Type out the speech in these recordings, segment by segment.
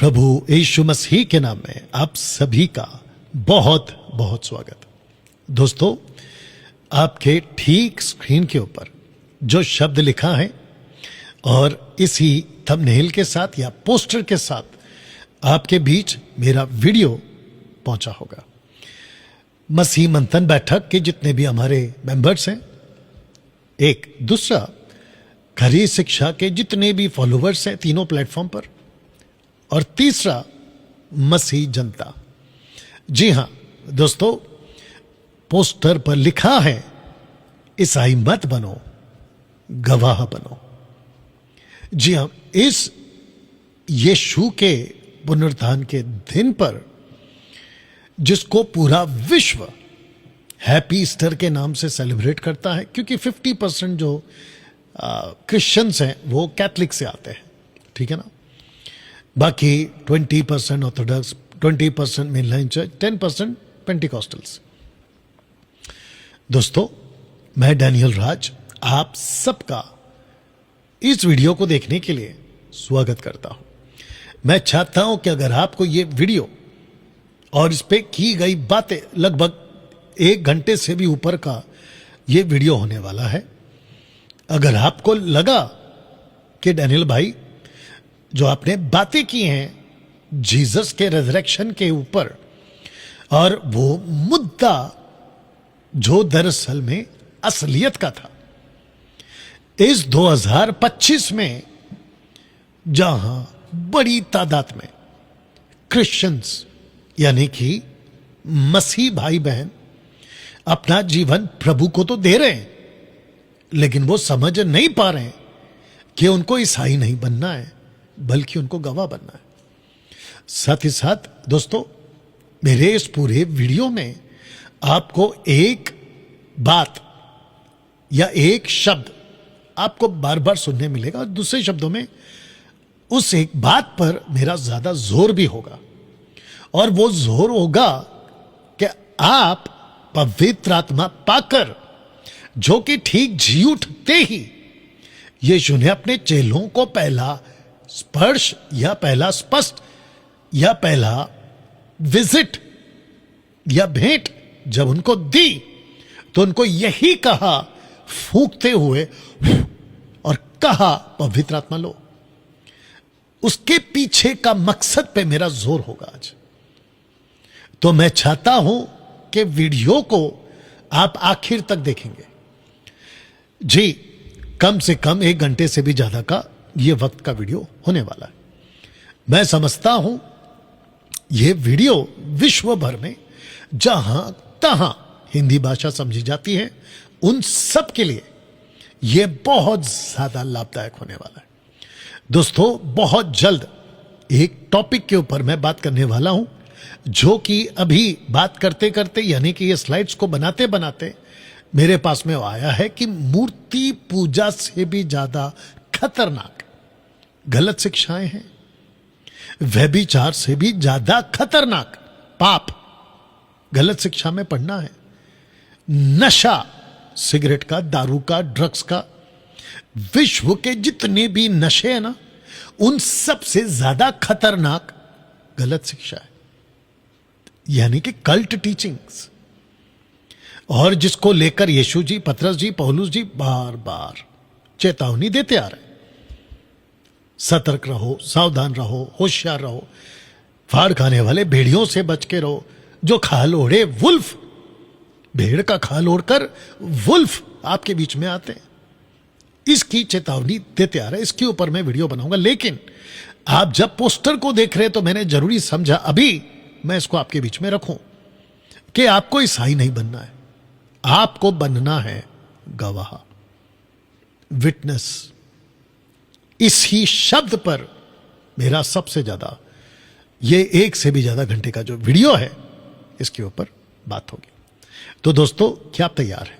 प्रभु यीशु मसीह के नाम में आप सभी का बहुत बहुत स्वागत। दोस्तों, आपके ठीक स्क्रीन के ऊपर जो शब्द लिखा है और इसी थंबनेल के साथ या पोस्टर के साथ आपके बीच मेरा वीडियो पहुंचा होगा। मसीह मंथन बैठक के जितने भी हमारे मेंबर्स हैं, एक दूसरा खरी शिक्षा के जितने भी फॉलोवर्स हैं तीनों प्लेटफॉर्म पर, और तीसरा मसीह जनता। जी हां दोस्तों, पोस्टर पर लिखा है ईसाई मत बनो, गवाह बनो। जी हां, इस यीशु के पुनरुत्थान के दिन पर जिसको पूरा विश्व हैप्पी ईस्टर के नाम से सेलिब्रेट करता है, क्योंकि 50% जो क्रिश्चियंस हैं वो कैथलिक से आते हैं, ठीक है ना। बाकी 20% ऑर्थोडॉक्स, 20% मेनलाइन चर्च, 10% पेंटिकॉस्टल्स। दोस्तों, मैं डैनियल राज आप सबका इस वीडियो को देखने के लिए स्वागत करता हूं। मैं चाहता हूं कि अगर आपको ये वीडियो और इस पे की गई बातें, लगभग 1 घंटे से भी ऊपर का ये वीडियो होने वाला है, अगर आपको लगा कि डैनियल भाई जो आपने बातें की हैं जीसस के रिजरेक्शन के ऊपर, और वो मुद्दा जो दरअसल में असलियत का था, इस 2025 में जहां बड़ी तादाद में क्रिश्चियंस यानी कि मसीह भाई बहन अपना जीवन प्रभु को तो दे रहे हैं, लेकिन वो समझ नहीं पा रहे हैं कि उनको ईसाई नहीं बनना है बल्कि उनको गवाह बनना है। साथ ही साथ दोस्तों, मेरे इस पूरे वीडियो में आपको एक बात या एक शब्द आपको बार बार सुनने मिलेगा, और दूसरे शब्दों में उस एक बात पर मेरा ज्यादा जोर भी होगा, और वो जोर होगा कि आप पवित्र आत्मा पाकर, जो कि ठीक जी उठते ही यीशु ने अपने चेलों को पहला स्पर्श या पहला स्पष्ट या पहला विजिट या भेंट जब उनको दी, तो उनको यही कहा फूंकते हुए, और कहा पवित्र आत्मा लो। उसके पीछे का मकसद पे मेरा जोर होगा आज। तो मैं चाहता हूं कि वीडियो को आप आखिर तक देखेंगे। जी, कम से कम 1 घंटे से भी ज्यादा का ये वक्त का वीडियो होने वाला है। मैं समझता हूं ये वीडियो विश्व भर में जहां तहां हिंदी भाषा समझी जाती है, उन सब के लिए यह बहुत ज्यादा लाभदायक होने वाला है। दोस्तों, बहुत जल्द एक टॉपिक के ऊपर मैं बात करने वाला हूं, जो कि अभी बात करते करते, यानी कि ये स्लाइड्स को बनाते बनाते मेरे पास में आया है कि मूर्ति पूजा से भी ज्यादा खतरनाक गलत शिक्षाएं हैं, व्यभिचार से भी ज्यादा खतरनाक पाप गलत शिक्षा में पढ़ना है, नशा, सिगरेट का, दारू का, ड्रग्स का, विश्व के जितने भी नशे हैं ना, उन सब से ज्यादा खतरनाक गलत शिक्षा है, यानी कि कल्ट टीचिंग्स, और जिसको लेकर यीशु जी, पतरस जी, पौलुस जी बार बार चेतावनी देते आ रहे हैं। सतर्क रहो, सावधान रहो, होशियार रहो, फाड़ खाने वाले भेड़ियों से बच के रहो, जो खाल ओढ़े वुल्फ, भेड़ का खाल ओढ़कर वुल्फ आपके बीच में आते हैं। इसकी चेतावनी देते आ रहे हैं। इसके ऊपर मैं वीडियो बनाऊंगा, लेकिन आप जब पोस्टर को देख रहे हैं तो मैंने जरूरी समझा अभी मैं इसको आपके बीच में रखूं कि आपको ईसाई नहीं बनना है, आपको बनना है गवाह, विटनेस। इसी शब्द पर मेरा सबसे ज्यादा, ये 1 से भी ज्यादा घंटे का जो वीडियो है, इसके ऊपर बात होगी। तो दोस्तों, क्या आप तैयार हैं?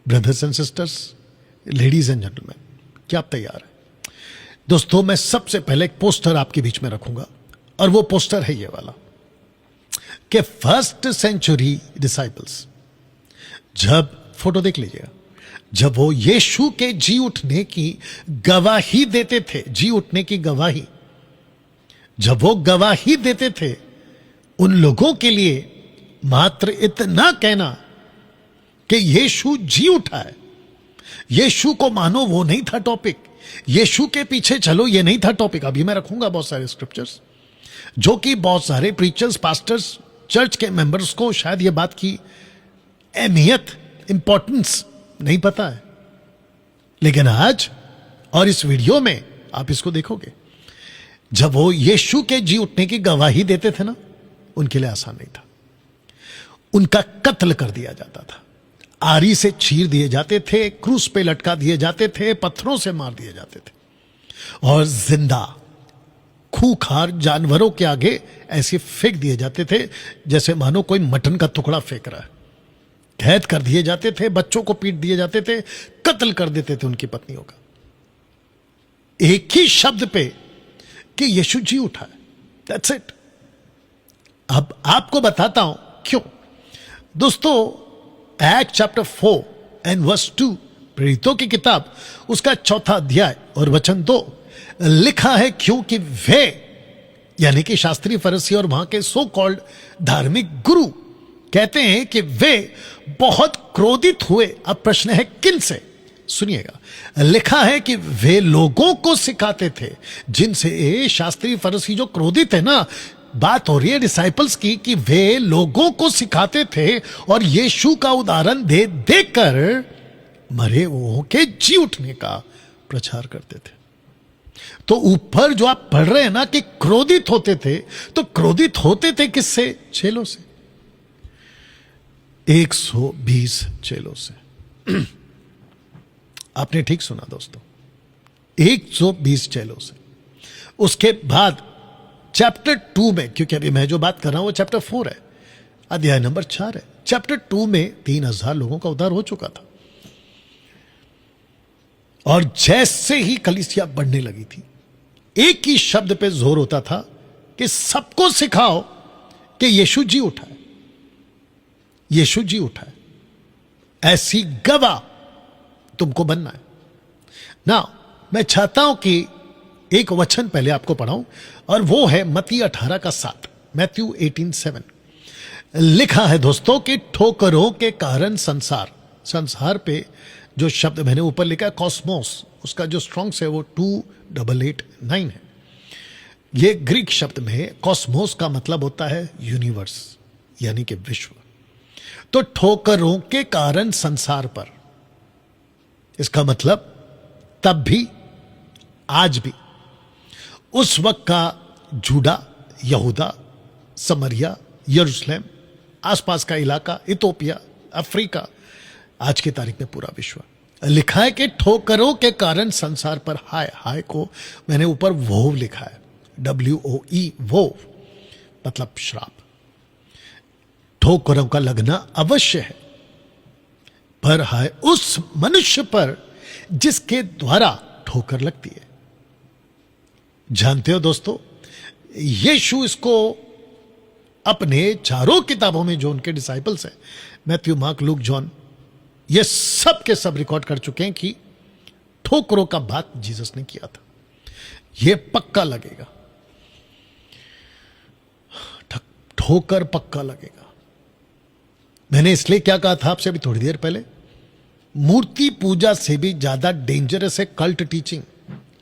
Brothers and sisters, ladies and gentleman, क्या आप तैयार हैं? दोस्तों, मैं सबसे पहले एक पोस्टर आपके बीच में रखूंगा, और वो पोस्टर है ये वाला कि फर्स्ट सेंचुरी डिसाइपल्स, जब फोटो देख लीजिएगा, जब वो यीशु के जी उठने की गवाही देते थे, जी उठने की गवाही, जब वो गवाही देते थे उन लोगों के लिए मात्र इतना कहना कि यीशु जी उठा है, यीशु को मानो, वो नहीं था टॉपिक। यीशु के पीछे चलो, ये नहीं था टॉपिक। अभी मैं रखूंगा बहुत सारे स्क्रिप्चर्स जो कि बहुत सारे प्रीचर्स, पास्टर्स, चर्च के मेंबर्स को शायद ये बात की अहमियत, इंपॉर्टेंस नहीं पता है, लेकिन आज और इस वीडियो में आप इसको देखोगे। जब वो यीशु के जी उठने की गवाही देते थे ना, उनके लिए आसान नहीं था। उनका कत्ल कर दिया जाता था, आरी से चीर दिए जाते थे, क्रूस पे लटका दिए जाते थे, पत्थरों से मार दिए जाते थे, और जिंदा खूंखार जानवरों के आगे ऐसे फेंक दिए जाते थे जैसे मानो कोई मटन का टुकड़ा फेंक रहा है। कैद कर दिए जाते थे, बच्चों को पीट दिए जाते थे, कत्ल कर देते थे उनकी पत्नियों का, एक ही शब्द पे कि यीशु जी उठा है। That's it. अब आपको बताता हूं क्यों। दोस्तों, एक्ट चैप्टर 4 एंड वर्स 2, प्रेरितों की किताब, उसका 4 अध्याय और वचन 2 लिखा है, क्योंकि वे यानी कि शास्त्री, फरीसी और वहां के सो कॉल्ड धार्मिक गुरु कहते हैं कि वे बहुत क्रोधित हुए। अब प्रश्न है किन से? सुनिएगा, लिखा है कि वे लोगों को सिखाते थे, जिनसे शास्त्री फरीसी जो क्रोधित है ना, बात हो रही है डिसाइपल्स की, कि वे लोगों को सिखाते थे और यीशु का उदाहरण दे देकर मरे हुओं के जी उठने का प्रचार करते थे। तो ऊपर जो आप पढ़ रहे हैं ना कि क्रोधित होते थे, तो क्रोधित होते थे किससे? चेलों से, 120 चेलों से। आपने ठीक सुना दोस्तों, 120 चेलों से। उसके बाद चैप्टर 2 में, क्योंकि अभी मैं जो बात कर रहा हूं वो चैप्टर 4 है, अध्याय नंबर 4 है। चैप्टर 2 में 3000 लोगों का उद्धार हो चुका था, और जैसे ही कलीसिया बढ़ने लगी थी, एक ही शब्द पे जोर होता था कि सबको सिखाओ कि यीशु जी उठा है, यीशु जी उठा है। ऐसी गवाह तुमको बनना है ना। मैं चाहता हूं कि एक वचन पहले आपको पढ़ाऊं, और वो है मत्ती 18 का 7, मैथ्यू 18:7। लिखा है दोस्तों कि ठोकरों के कारण संसार पे जो शब्द मैंने ऊपर लिखा है कॉस्मोस, उसका जो स्ट्रॉन्ग्स है वो 2889 है। ये ग्रीक शब्द में कॉस्मोस का मतलब होता है यूनिवर्स, यानी कि विश्व। तो ठोकरों के कारण संसार पर, इसका मतलब तब भी आज भी उस वक्त का जूडा, यहूदा, समरिया, यरूशलेम, आसपास का इलाका, इथोपिया, अफ्रीका, आज की तारीख में पूरा विश्व। लिखा है कि ठोकरों के कारण संसार पर हाय। हाय को मैंने ऊपर वोव लिखा है, WOE, वोव मतलब श्राप। ठोकरों का लगना अवश्य है, पर हाय उस मनुष्य पर जिसके द्वारा ठोकर लगती है। जानते हो दोस्तों, यीशु इसको अपने चारों किताबों में, जो उनके डिसाइपल्स हैं, मैथ्यू, मार्क, लूक, जॉन, ये सब के सब रिकॉर्ड कर चुके हैं कि ठोकरों का बात जीसस ने किया था। ये पक्का लगेगा, ठोकर पक्का लगेगा। मैंने इसलिए क्या कहा था आपसे अभी थोड़ी देर पहले, मूर्ति पूजा से भी ज्यादा डेंजरस है कल्ट टीचिंग,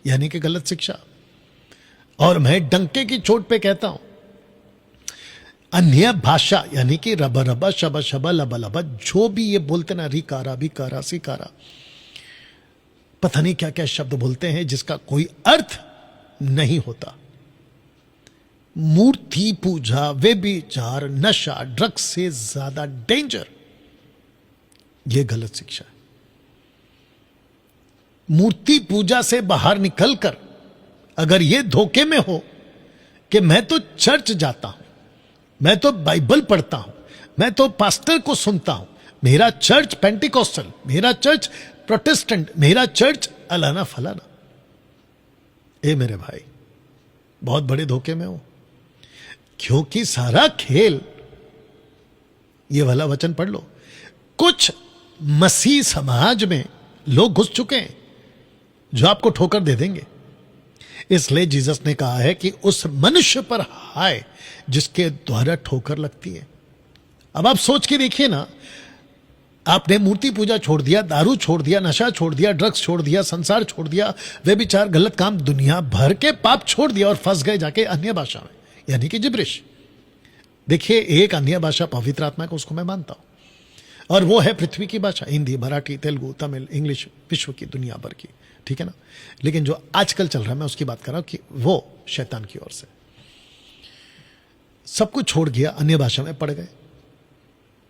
यानी कि गलत शिक्षा। और मैं डंके की चोट पे कहता हूं, अन्य भाषा यानी कि रबा रबा, शबा शबा, लबा लबा, जो भी ये बोलते ना, रिकारा, बिकारा, सिकारा, पता नहीं क्या क्या शब्द बोलते हैं जिसका कोई अर्थ नहीं होता। मूर्ति पूजा, व्यभिचार, नशा, ड्रग्स से ज्यादा डेंजर यह गलत शिक्षा है। मूर्ति पूजा से बाहर निकलकर अगर यह धोखे में हो कि मैं तो चर्च जाता हूं, मैं तो बाइबल पढ़ता हूं, मैं तो पास्टर को सुनता हूं, मेरा चर्च पेंटिकोस्टल, मेरा चर्च प्रोटेस्टेंट, मेरा चर्च अलाना फलाना, ए मेरे भाई, बहुत बड़े धोखे में हो। क्योंकि सारा खेल, ये वाला वचन पढ़ लो, कुछ मसीह समाज में लोग घुस चुके हैं जो आपको ठोकर दे देंगे। इसलिए जीसस ने कहा है कि उस मनुष्य पर हाय जिसके द्वारा ठोकर लगती है। अब आप सोच के देखिए ना, आपने मूर्ति पूजा छोड़ दिया, दारू छोड़ दिया, नशा छोड़ दिया, ड्रग्स छोड़ दिया, संसार छोड़ दिया, व्यभिचार, गलत काम, दुनिया भर के पाप छोड़ दिया और फंस गए जाके अन्य भाषा में, यानी कि जिब्रिश। देखिए, एक अन्य भाषा पवित्र आत्मा को, उसको मैं मानता हूं, और वो है पृथ्वी की भाषा, हिंदी, मराठी, तेलुगु, तमिल, इंग्लिश, विश्व की, दुनिया भर की, ठीक है ना। लेकिन जो आजकल चल रहा है मैं उसकी बात कर रहा हूं कि वो शैतान की ओर से। सब कुछ छोड़ दिया, अन्य भाषा में पड़ गए,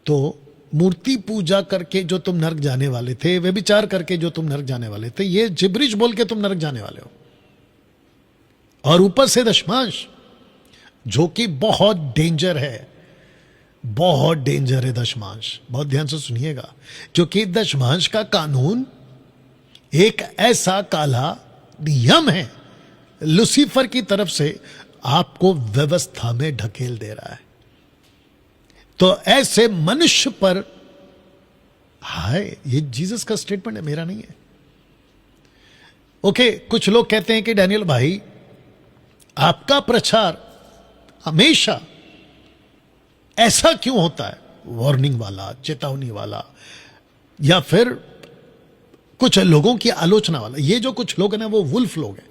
तो मूर्ति पूजा करके जो तुम नरक जाने वाले थे, वे विचार करके जो तुम नरक जाने वाले थे, ये जिब्रिश बोल के तुम नरक जाने वाले हो। और ऊपर से दशमांश, जो कि बहुत डेंजर है, बहुत डेंजर है दशमांश। बहुत ध्यान से सुनिएगा, क्योंकि दशमांश का कानून एक ऐसा काला नियम है लूसीफर की तरफ से, आपको व्यवस्था में ढकेल दे रहा है। तो ऐसे मनुष्य पर हाय, ये जीसस का स्टेटमेंट है, मेरा नहीं है। ओके, कुछ लोग कहते हैं कि डैनियल भाई, आपका प्रचार हमेशा ऐसा क्यों होता है, वार्निंग वाला, चेतावनी वाला, या फिर कुछ लोगों की आलोचना वाला। ये जो कुछ लोग हैं ना, वो वुल्फ लोग हैं,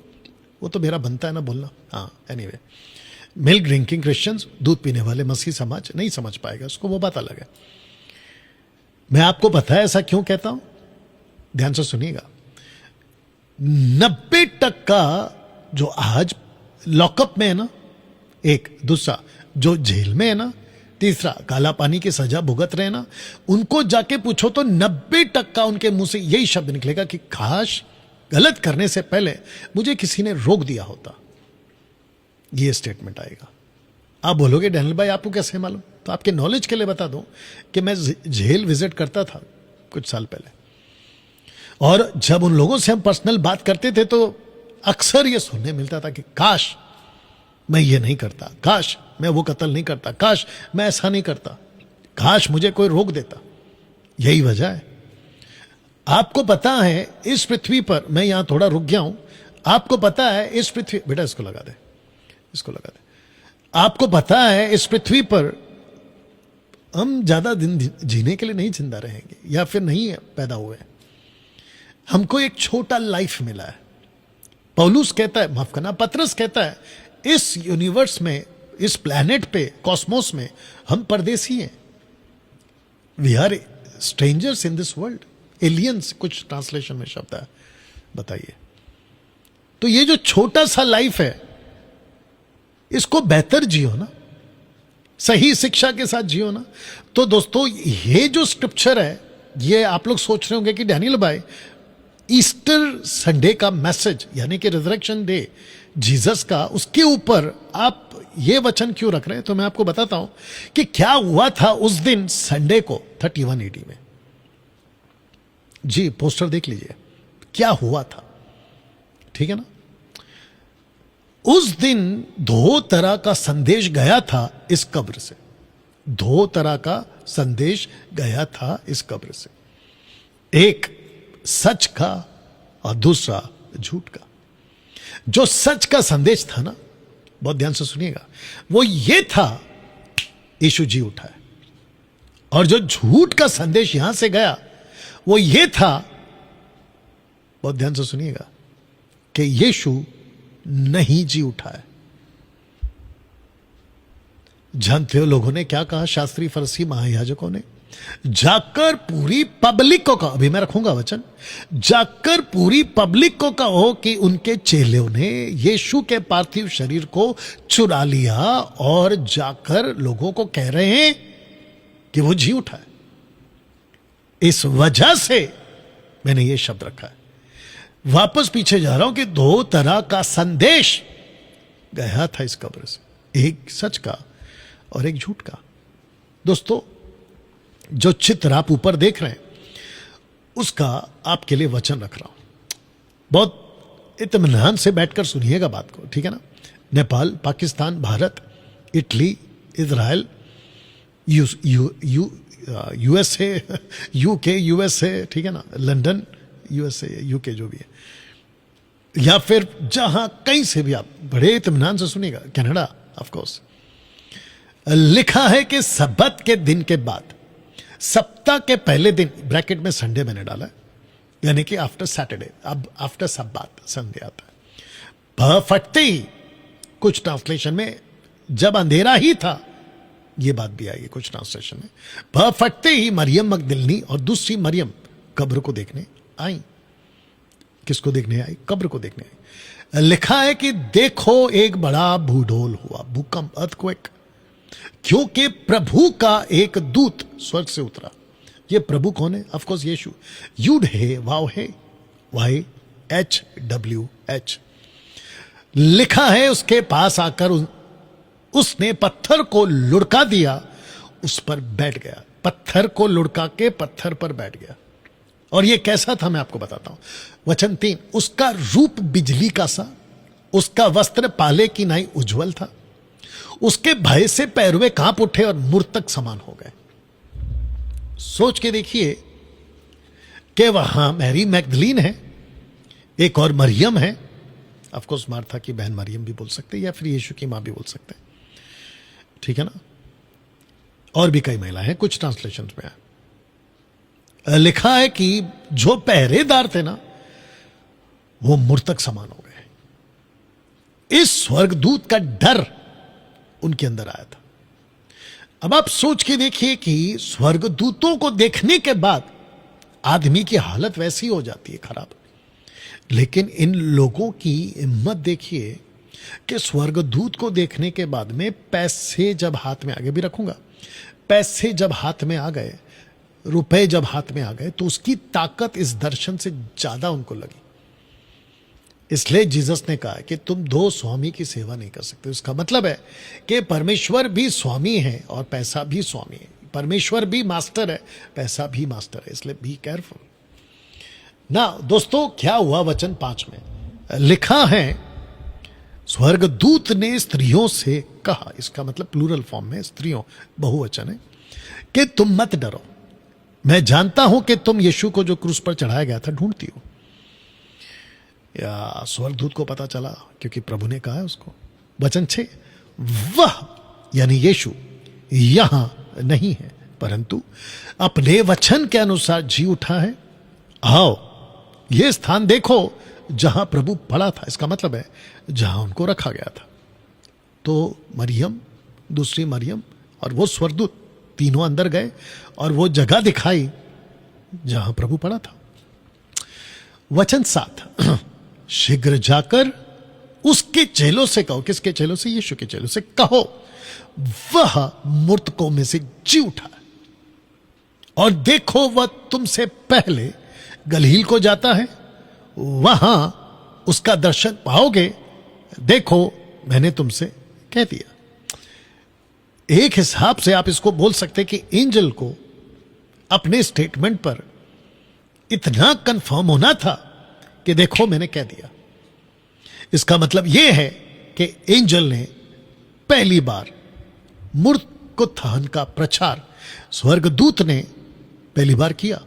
वो तो मेरा बनता है ना बोलना। हाँ, एनीवे, मिल्क ड्रिंकिंग क्रिश्चियंस, दूध पीने वाले मसीह समाज नहीं समझ पाएगा उसको, वो बात अलग है। मैं आपको पता है ऐसा क्यों कहता हूं, ध्यान से सुनिएगा। 90% जो आज लॉकअप में है ना, एक, दूसरा जो जेल में है ना, तीसरा काला पानी की सजा भुगत रहे ना, उनको जाके पूछो तो 90% उनके मुंह से यही शब्द निकलेगा कि काश गलत करने से पहले मुझे किसी ने रोक दिया होता। ये स्टेटमेंट आएगा। आप बोलोगे डैनियल भाई आपको कैसे मालूम? तो आपके नॉलेज के लिए बता दूं कि मैं जेल विजिट करता था कुछ साल पहले, और जब उन लोगों से हम पर्सनल बात करते थे तो अक्सर ये सुनने मिलता था कि काश मैं ये नहीं करता, काश मैं वो कत्ल नहीं करता, काश मैं ऐसा नहीं करता, काश मुझे कोई रोक देता। यही वजह है। आपको पता है इस पृथ्वी पर, मैं यहां थोड़ा रुक गया हूं, आपको पता है इस पृथ्वी, बेटा इसको लगा दे, इसको लगा दे। आपको पता है इस पृथ्वी पर हम ज्यादा दिन जीने के लिए नहीं जिंदा रहेंगे, या फिर नहीं पैदा हुए। हमको एक छोटा लाइफ मिला है। पौलुस कहता है, माफ करना, पतरस कहता है, इस यूनिवर्स में, इस प्लैनेट पे, कॉस्मोस में हम परदेसी हैं। We are strangers in this world, aliens कुछ ट्रांसलेशन में शब्द है, बताइए। तो ये जो छोटा सा लाइफ है, इसको बेहतर जियो ना, सही शिक्षा के साथ जियो ना। तो दोस्तों, ये जो स्क्रिप्चर है, ये आप लोग सोच रहे होंगे कि डैनियल भाई, ईस्टर संडे का मैसेज यानी कि रिजरेक्शन डे जीसस का, उसके ऊपर आप ये वचन क्यों रख रहे हैं? तो मैं आपको बताता हूं कि क्या हुआ था उस दिन संडे को 31 AD में। जी, पोस्टर देख लीजिए क्या हुआ था, ठीक है ना। उस दिन दो तरह का संदेश गया था इस कब्र से, दो तरह का संदेश गया था इस कब्र से, एक सच का और दूसरा झूठ का। जो सच का संदेश था ना, बहुत ध्यान से सुनिएगा, वो ये था यीशु जी उठा है। और जो झूठ का संदेश यहां से गया वो ये था, बहुत ध्यान से सुनिएगा, कि यीशु नहीं जी उठा है। जानते हो लोगों ने क्या कहा, शास्त्री फरीसी महायाजकों ने? जाकर पूरी पब्लिक को कहो, अभी मैं रखूंगा वचन, जाकर पूरी पब्लिक को कहो कि उनके चेलों ने यीशु के पार्थिव शरीर को चुरा लिया, और जाकर लोगों को कह रहे हैं कि वो जी उठा है। इस वजह से मैंने ये शब्द रखा है। वापस पीछे जा रहा हूं कि दो तरह का संदेश गया था इस कब्र से, एक सच का और एक झूठ का। दोस्तों, जो चित्र आप ऊपर देख रहे हैं उसका आपके लिए वचन रख रहा हूं। बहुत इत्मीनान से बैठकर सुनिएगा बात को, ठीक है ना। Nepal, Pakistan, Bharat, Italy, Israel, USA, UK, USA, ठीक है ना, लंदन, यूएसए, यूके, जो भी है, या फिर जहां कहीं से भी आप बड़े इत्मीनान से सुनिएगा, कनाडा ऑफ कोर्स, लिखा है कि सब्बत के दिन के बाद, सप्ताह के पहले दिन, ब्रैकेट में संडे मैंने डाला, यानी कि आफ्टर सैटरडे, अब आफ्टर सब्बात संडे आता है, फटते ही, कुछ ट्रांसलेशन में जब अंधेरा ही था, यह बात भी आई है कुछ ट्रांसलेशन में, फटते ही मरियम मगदलिनी और दूसरी मरियम कब्र को देखने आई। किसको देखने आई? कब्र को देखने आई। लिखा है कि देखो एक बड़ा भूडोल हुआ, भूकंप, अर्थक्वेक, क्योंकि प्रभु का एक दूत स्वर्ग से उतरा। ये प्रभु कौन है? Of course Yeshu. यूड है, वाव है, YHWH। लिखा है उसके पास आकर उसने पत्थर को लुढ़का दिया, उस पर बैठ गया। पत्थर को लुढ़का के पत्थर पर बैठ गया। और यह कैसा था मैं आपको बताता हूं। वचन 3, उसका रूप बिजली का सा, उसका वस्त्र पाले की नाई उज्जवल था, उसके भय से पैरवे कांप उठे और मूर्तक समान हो गए। सोच के देखिए कि वहां मैरी मैगदलीन है, एक और मरियम है, ऑफ कोर्स मार्था की बहन मरियम भी बोल सकते हैं, या फिर यीशु की मां भी बोल सकते हैं, ठीक है ना। और भी कई महिलाएं हैं, कुछ ट्रांसलेशन में है। लिखा है कि जो पहरेदार थे ना, वो मूर्तक समान हो गए। इस स्वर्गदूत का डर उनके अंदर आया था। अब आप सोच के देखिए कि स्वर्गदूतों को देखने के बाद आदमी की हालत वैसी हो जाती है खराब, लेकिन इन लोगों की हिम्मत देखिए कि स्वर्गदूत को देखने के बाद में पैसे जब हाथ में, आगे भी रखूंगा, पैसे जब हाथ में आ गए, रुपए जब हाथ में आ गए, तो उसकी ताकत इस दर्शन से ज्यादा उनको लगी। इसलिए जीसस ने कहा कि तुम दो स्वामी की सेवा नहीं कर सकते। उसका मतलब है कि परमेश्वर भी स्वामी है और पैसा भी स्वामी है। परमेश्वर भी मास्टर है, पैसा भी मास्टर है, इसलिए बी केयरफुल ना। दोस्तों क्या हुआ? वचन 5 में लिखा है, स्वर्गदूत ने स्त्रियों से कहा, इसका मतलब प्लूरल फॉर्म में, स्त्रियों बहुवचन है, कि तुम मत डरो, मैं जानता हूं कि तुम यीशु को जो क्रूस पर चढ़ाया गया था ढूंढती हो। या स्वर्गदूत को पता चला, क्योंकि प्रभु ने कहा है उसको। वचन 6, वह यानी यीशु यहां नहीं है, परंतु अपने वचन के अनुसार जी उठा है। आओ यह स्थान देखो जहां प्रभु पड़ा था, इसका मतलब है जहां उनको रखा गया था। तो मरियम, दूसरी मरियम और वो स्वर्गदूत तीनों अंदर गए और वो जगह दिखाई जहां प्रभु पड़ा था। वचन 7, शीघ्र जाकर उसके चेलों से कहो, किसके चेलों से? यीशु के चेलों से कहो, वह मृतकों में से जी उठा है, और देखो वह तुमसे पहले गलील को जाता है, वहां उसका दर्शन पाओगे। देखो मैंने तुमसे कह दिया। एक हिसाब से आप इसको बोल सकते कि एंजल को अपने स्टेटमेंट पर इतना कंफर्म होना था कि देखो मैंने कह दिया। इसका मतलब यह है कि एंजल ने पहली बार मूर्तोत्थान का प्रचार स्वर्गदूत ने पहली बार किया,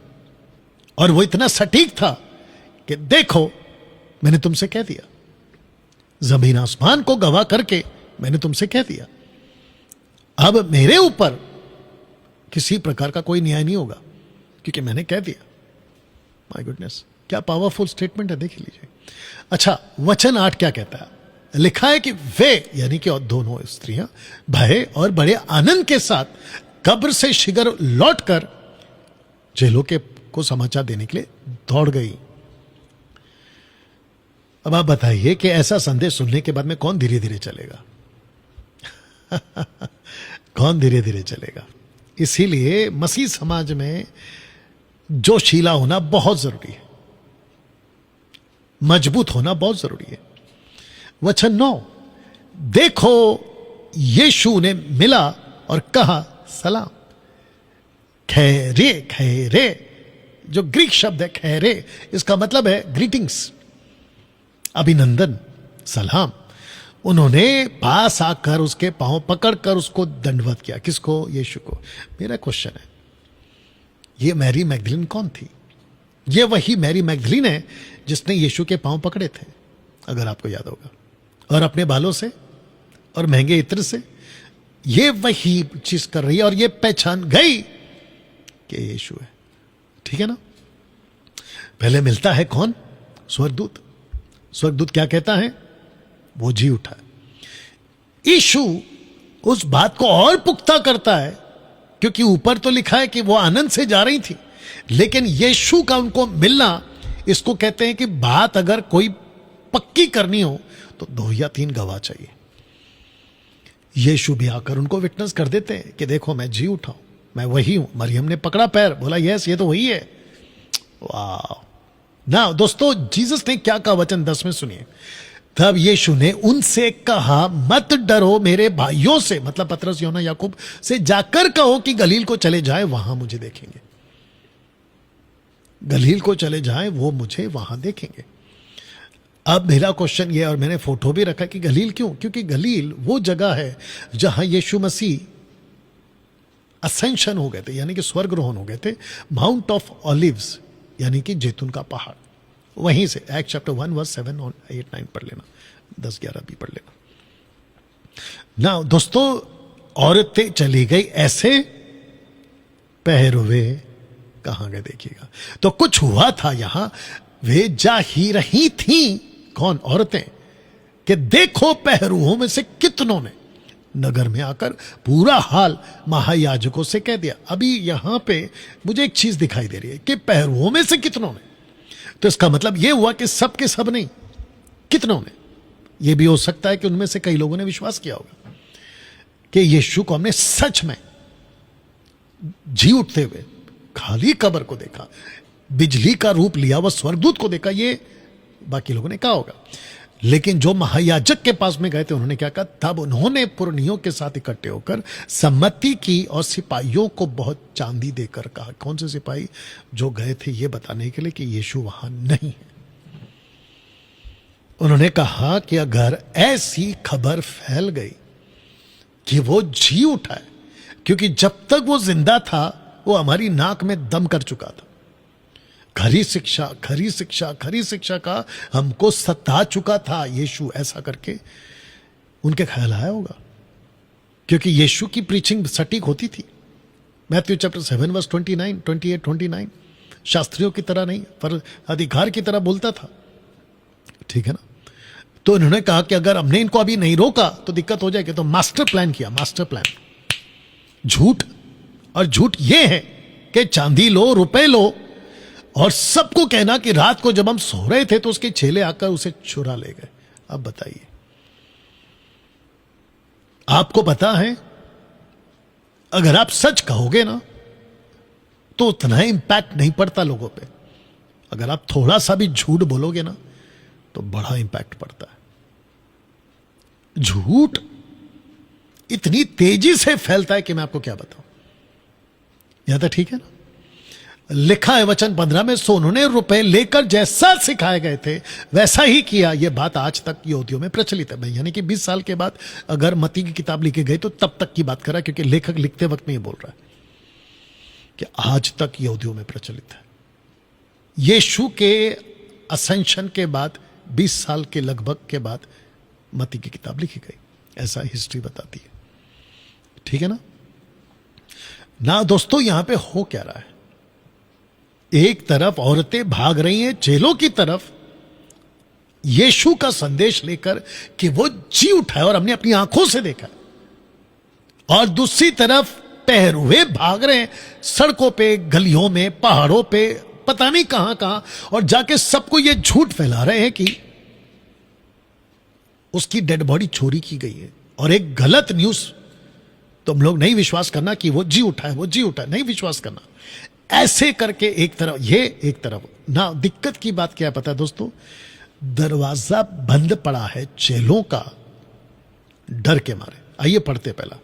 और वो इतना सटीक था कि देखो मैंने तुमसे कह दिया। जमीन आसमान को गवाह करके मैंने तुमसे कह दिया। अब मेरे ऊपर किसी प्रकार का कोई न्याय नहीं होगा, क्योंकि मैंने कह दिया। माय गुडनेस, क्या पावरफुल स्टेटमेंट है, देख लीजिए। अच्छा, वचन 8 क्या कहता है? लिखा है कि वे यानी कि दोनों स्त्रियां भय और बड़े आनंद के साथ कब्र से शीघ्र लौटकर चेलों के को समाचार देने के लिए दौड़ गई। अब आप बताइए कि ऐसा संदेश सुनने के बाद में कौन धीरे धीरे चलेगा? कौन धीरे धीरे चलेगा? इसीलिए मसीह समाज में जोशीला होना बहुत जरूरी है, मजबूत होना बहुत जरूरी है। वचन 9, देखो यीशु ने मिला और कहा सलाम। खैरे, खैरे जो ग्रीक शब्द है खैरे, इसका मतलब है ग्रीटिंग्स, अभिनंदन, सलाम। उन्होंने पास आकर उसके पांव पकड़कर उसको दंडवत किया। किसको? यीशु को। मेरा क्वेश्चन है, ये मैरी मैगदलीन कौन थी? ये वही मैरी मैगदलीन है जिसने यीशु के पांव पकड़े थे। अगर आपको याद होगा, और अपने बालों से और महंगे इत्र से ये वही चीज कर रही है, और ये पहचान गई कि यीशु है। ठीक है ना। पहले मिलता है कौन? स्वर्गदूत। स्वर्गदूत क्या कहता है? वो जी उठा। यीशु उस बात को और पुख्ता करता है, क्योंकि ऊपर तो लिखा है कि वो आनंद से जा रही थी, लेकिन यीशु का उनको मिलना, इसको कहते हैं कि बात अगर कोई पक्की करनी हो तो 2 या 3 गवाह चाहिए। यीशु भी आकर उनको विटनेस कर देते हैं कि देखो मैं जी उठा हूं, मैं वही हूं। मरियम ने पकड़ा पैर, बोला यस ये तो वही है। वाह ना दोस्तों, जीसस ने क्या कहा? वचन 10 में सुनिए। तब यीशु ने उनसे कहा, मत डरो मेरे भाइयों से, मतलब पतरस, यूहन्ना, याकूब से जाकर कहो कि गलील को चले जाए, वहां मुझे देखेंगे। गलील को चले जाए, वो मुझे वहां देखेंगे। अब मेरा क्वेश्चन ये, और मैंने फोटो भी रखा कि गलील क्यों? क्योंकि गलील वो जगह है जहां यीशु मसीह असेंशन हो गए थे, यानी कि स्वर्गरोहण हो गए थे। माउंट ऑफ ऑलिव्स यानी कि जैतून का पहाड़, वहीं से एक्ट चैप्टर 1 वर्स 7 और 8 9 पढ़ लेना, 10 11 भी पढ़ लेना ना दोस्तों। औरतें चली गई ऐसे पहरुए, कहां गए देखिएगा। तो कुछ हुआ था यहां, वे जा ही रही थी, कौन? औरतें, कि देखो पहरुओं में से कितनों ने नगर में आकर पूरा हाल महायाजकों से कह दिया। अभी यहां पे मुझे एक चीज दिखाई दे रही है कि पहरुओं में से कितनों ने, तो इसका मतलब यह हुआ कि सब के सब नहीं, कितनों ने। यह भी हो सकता है कि उनमें से कई लोगों ने विश्वास किया होगा कि यीशु को हमने सच में जी उठते हुए, खाली कब्र को देखा, बिजली का रूप लिया हुआ स्वर्गदूत को देखा, ये बाकी लोगों ने कहा होगा। लेकिन जो महायाजक के पास में गए थे, उन्होंने क्या कहा? तब उन्होंने पुरनियों के साथ इकट्ठे होकर सम्मति की और सिपाहियों को बहुत चांदी देकर कहा। कौन से सिपाही? जो गए थे ये बताने के लिए कि यीशु वहां नहीं है। उन्होंने कहा कि अगर ऐसी खबर फैल गई कि वो जी उठा है, क्योंकि जब तक वो जिंदा था वो हमारी नाक में दम कर चुका था, खरी शिक्षा खरी शिक्षा खरी शिक्षा का हमको सता चुका था यीशु, ऐसा करके उनके ख्याल आया होगा। क्योंकि यीशु की प्रीचिंग सटीक होती थी। मैथ्यू चैप्टर 7 वर्स 29 28 29 शास्त्रियों की तरह नहीं, पर अधिकार की तरह बोलता था। ठीक है ना। तो इन्होंने कहा कि अगर हमने इनको अभी नहीं रोका तो दिक्कत हो जाएगी। तो मास्टर प्लान किया, मास्टर प्लान। झूठ, और झूठ ये है कि चांदी लो, रुपए लो, और सबको कहना कि रात को जब हम सो रहे थे तो उसके चेले आकर उसे चुरा ले गए। अब बताइए, आपको पता है अगर आप सच कहोगे ना तो उतना इंपैक्ट नहीं पड़ता लोगों पे। अगर आप थोड़ा सा भी झूठ बोलोगे ना तो बड़ा इंपैक्ट पड़ता है। झूठ इतनी तेजी से फैलता है कि मैं आपको क्या बताऊं। यहां तक ठीक है ना। लिखा है वचन 15 में, सो उन्होंने रुपए लेकर जैसा सिखाए गए थे वैसा ही किया। यह बात आज तक यहूदियों में प्रचलित है। यानी कि 20 साल के बाद अगर मत्ती की किताब लिखी गई तो तब तक की बात कर रहा है, क्योंकि लेखक लिखते वक्त में ये बोल रहा है कि आज तक यहूदियों में प्रचलित है। यीशु के असेंशन के बाद 20 साल के लगभग के बाद मत्ती की किताब लिखी गई, ऐसा हिस्ट्री बताती है। ठीक है ना। ना दोस्तों, यहां पे हो क्या रहा है? एक तरफ औरतें भाग रही हैं चेलों की तरफ यीशु का संदेश लेकर कि वो जी उठा है और हमने अपनी आंखों से देखा, और दूसरी तरफ पहरुए भाग रहे हैं सड़कों पे, गलियों में, पहाड़ों पे, पता नहीं कहां कहां, और जाके सबको ये झूठ फैला रहे हैं कि उसकी डेड बॉडी चोरी की गई है। और एक गलत न्यूज तुम लोग नहीं विश्वास करना कि वो जी उठा है, वो जी उठा है, नहीं विश्वास करना। ऐसे करके एक तरफ ये, एक तरफ ना। दिक्कत की बात क्या है पता है दोस्तों? दरवाजा बंद पड़ा है चेलों का, डर के मारे। आइए पढ़ते पहला